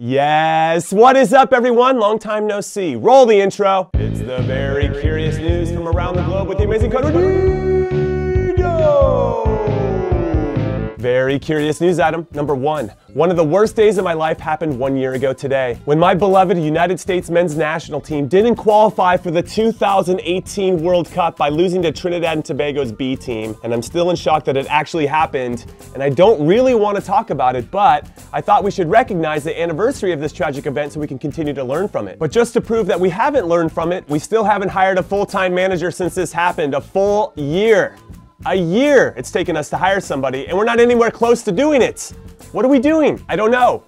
Yes, what is up everyone? Long time no see. Roll the intro. It's the very curious news from around the globe with the amazing Conrad. Very curious news item number 1. One of the worst days of my life happened 1 year ago today, when my beloved United States men's national team didn't qualify for the 2018 World Cup by losing to Trinidad and Tobago's B team. And I'm still in shock that it actually happened, and I don't really want to talk about it, but I thought we should recognize the anniversary of this tragic event so we can continue to learn from it. But just to prove that we haven't learned from it, we still haven't hired a full-time manager since this happened. A full year. A year it's taken us to hire somebody, and we're not anywhere close to doing it. What are we doing? I don't know.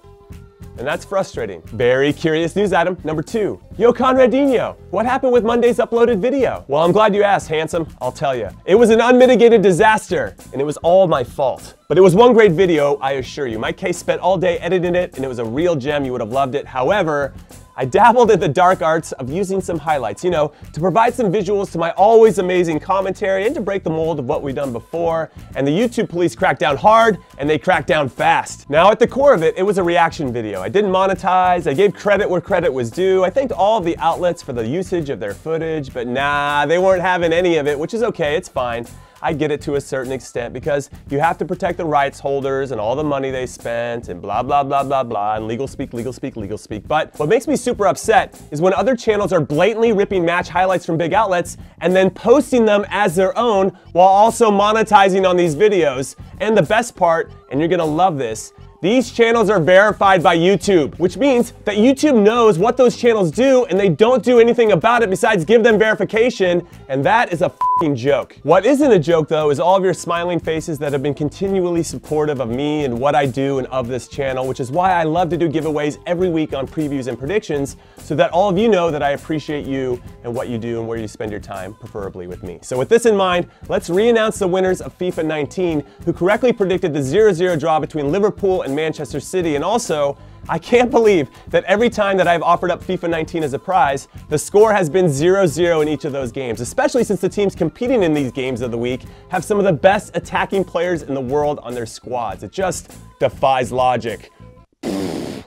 And that's frustrating. Very curious news item number 2. Yo, Conradinho, what happened with Monday's uploaded video? Well, I'm glad you asked, handsome. I'll tell you. It was an unmitigated disaster, and it was all my fault. But it was one great video, I assure you. My case spent all day editing it, and it was a real gem. You would have loved it. However, I dabbled in the dark arts of using some highlights, to provide some visuals to my always amazing commentary and to break the mold of what we've done before. And the YouTube police cracked down hard, and they cracked down fast. Now, at the core of it, it was a reaction video. I didn't monetize, I gave credit where credit was due. I thanked all of the outlets for the usage of their footage, but nah, they weren't having any of it, which is okay, it's fine. I get it to a certain extent because you have to protect the rights holders and all the money they spent and blah, blah, blah, blah, blah, and legal speak, legal speak, legal speak. But what makes me super upset is when other channels are blatantly ripping match highlights from big outlets and then posting them as their own while also monetizing on these videos. And the best part, and you're gonna love this, these channels are verified by YouTube, which means that YouTube knows what those channels do and they don't do anything about it besides give them verification, and that is a f***ing joke. What isn't a joke though is all of your smiling faces that have been continually supportive of me and what I do and of this channel, which is why I love to do giveaways every week on previews and predictions so that all of you know that I appreciate you and what you do and where you spend your time, preferably with me. So with this in mind, let's re-announce the winners of FIFA 19 who correctly predicted the 0-0 draw between Liverpool and Manchester City. And also, I can't believe that every time that I've offered up FIFA 19 as a prize, the score has been 0-0 in each of those games, especially since the teams competing in these games of the week have some of the best attacking players in the world on their squads. It just defies logic.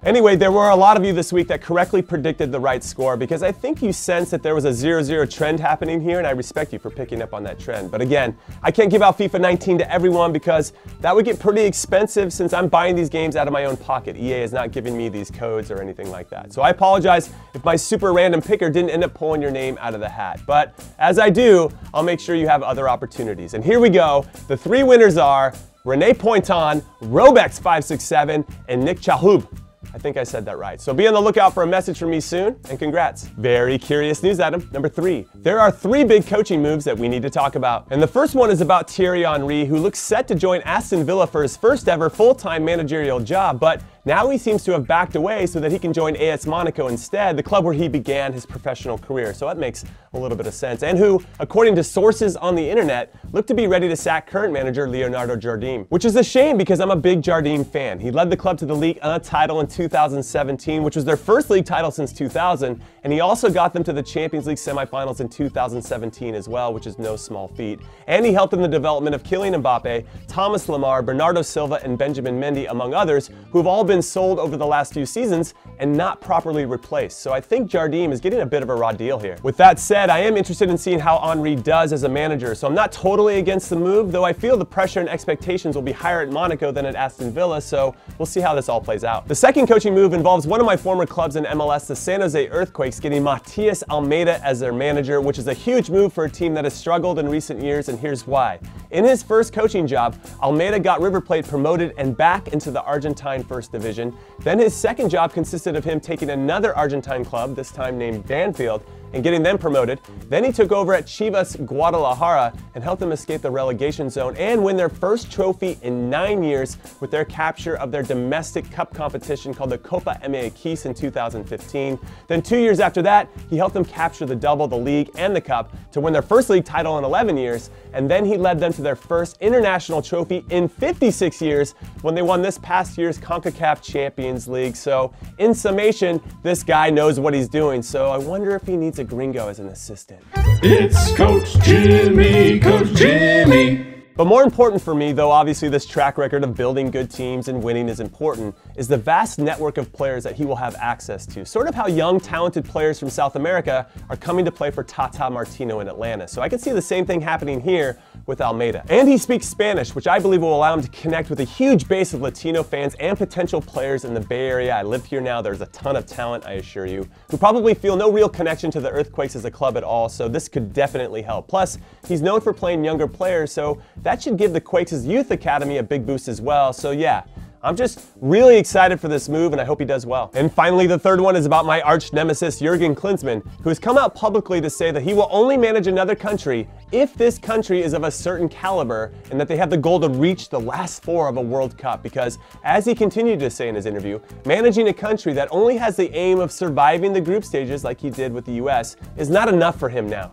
Anyway, there were a lot of you this week that correctly predicted the right score because I think you sensed that there was a 0-0 trend happening here, and I respect you for picking up on that trend. But again, I can't give out FIFA 19 to everyone because that would get pretty expensive since I'm buying these games out of my own pocket. EA is not giving me these codes or anything like that. So I apologize if my super random picker didn't end up pulling your name out of the hat. But as I do, I'll make sure you have other opportunities. And here we go. The 3 winners are Renee Pointon, Robex567, and Nick Chahub. I think I said that right. So be on the lookout for a message from me soon, and congrats. Very curious news item number 3. There are 3 big coaching moves that we need to talk about. And the first one is about Thierry Henry, who looks set to join Aston Villa for his first ever full-time managerial job, but now he seems to have backed away so that he can join AS Monaco instead, the club where he began his professional career. So that makes a little bit of sense. And who, according to sources on the internet, look to be ready to sack current manager Leonardo Jardim. Which is a shame because I'm a big Jardim fan. He led the club to the league title in 2017, which was their first league title since 2000, and he also got them to the Champions League semifinals in 2017 as well, which is no small feat. And he helped in the development of Kylian Mbappe, Thomas Lemar, Bernardo Silva, and Benjamin Mendy, among others, who have all been sold over the last few seasons and not properly replaced. So I think Jardim is getting a bit of a raw deal here. With that said, I am interested in seeing how Henry does as a manager, so I'm not totally against the move, though I feel the pressure and expectations will be higher at Monaco than at Aston Villa, so we'll see how this all plays out. The second coaching move involves one of my former clubs in MLS, the San Jose Earthquakes, getting Matias Almeida as their manager, which is a huge move for a team that has struggled in recent years, and here's why. In his first coaching job, Almeida got River Plate promoted and back into the Argentine First Division. Then his second job consisted of him taking another Argentine club, this time named Banfield, and getting them promoted. Then he took over at Chivas Guadalajara and helped them escape the relegation zone and win their first trophy in 9 years with their capture of their domestic cup competition called the Copa MX in 2015. Then 2 years after that, he helped them capture the double, the league, and the cup to win their first league title in 11 years. And then he led them to their first international trophy in 56 years when they won this past year's CONCACAF Champions League. So in summation, this guy knows what he's doing. So I wonder if he needs a gringo as an assistant. It's Coach Jimmy, Coach Jimmy. But more important for me, though obviously this track record of building good teams and winning is important, is the vast network of players that he will have access to. Sort of how young, talented players from South America are coming to play for Tata Martino in Atlanta. So I can see the same thing happening here with Almeida. And he speaks Spanish, which I believe will allow him to connect with a huge base of Latino fans and potential players in the Bay Area. I live here now. There's a ton of talent, I assure you, who probably feel no real connection to the Earthquakes as a club at all, so this could definitely help. Plus, he's known for playing younger players, so that should give the Quakes' youth academy a big boost as well. So yeah, I'm just really excited for this move, and I hope he does well. And finally, the third one is about my arch nemesis, Jurgen Klinsmann, who has come out publicly to say that he will only manage another country if this country is of a certain caliber and that they have the goal to reach the last four of a World Cup. Because, as he continued to say in his interview, managing a country that only has the aim of surviving the group stages like he did with the US is not enough for him now.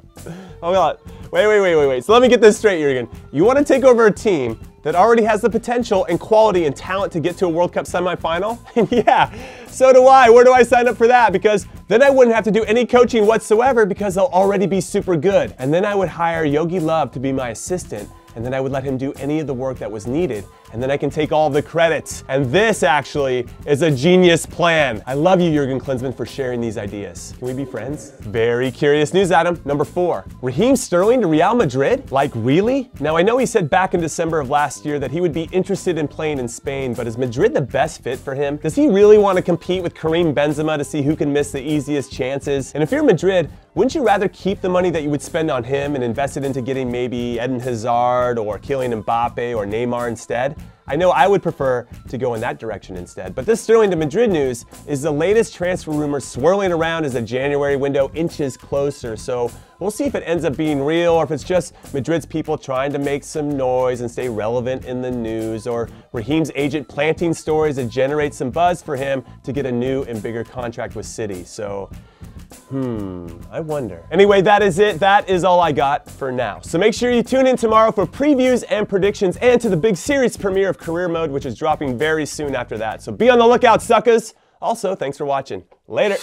Oh God, wait. So let me get this straight, Jurgen. You want to take over a team that already has the potential and quality and talent to get to a World Cup semifinal? Yeah, so do I. Where do I sign up for that? Because then I wouldn't have to do any coaching whatsoever because they'll already be super good. And then I would hire Yogi Love to be my assistant, and then I would let him do any of the work that was needed, and then I can take all the credits. And this actually is a genius plan. I love you, Jurgen Klinsmann, for sharing these ideas. Can we be friends? Very curious news, Adam. Number 4, Raheem Sterling to Real Madrid? Like, really? Now, I know he said back in December of last year that he would be interested in playing in Spain, but is Madrid the best fit for him? Does he really want to compete with Karim Benzema to see who can miss the easiest chances? And if you're Madrid, wouldn't you rather keep the money that you would spend on him and invest it into getting maybe Eden Hazard or Kylian Mbappe or Neymar instead? I know I would prefer to go in that direction instead, but this Sterling to Madrid news is the latest transfer rumor swirling around as the January window inches closer, so we'll see if it ends up being real or if it's just Madrid's people trying to make some noise and stay relevant in the news, or Raheem's agent planting stories that generate some buzz for him to get a new and bigger contract with City. So I wonder. Anyway, that is it. That is all I got for now. So make sure you tune in tomorrow for previews and predictions and to the big series premiere of Career Mode, which is dropping very soon after that. So be on the lookout, suckers. Also, thanks for watching. Later.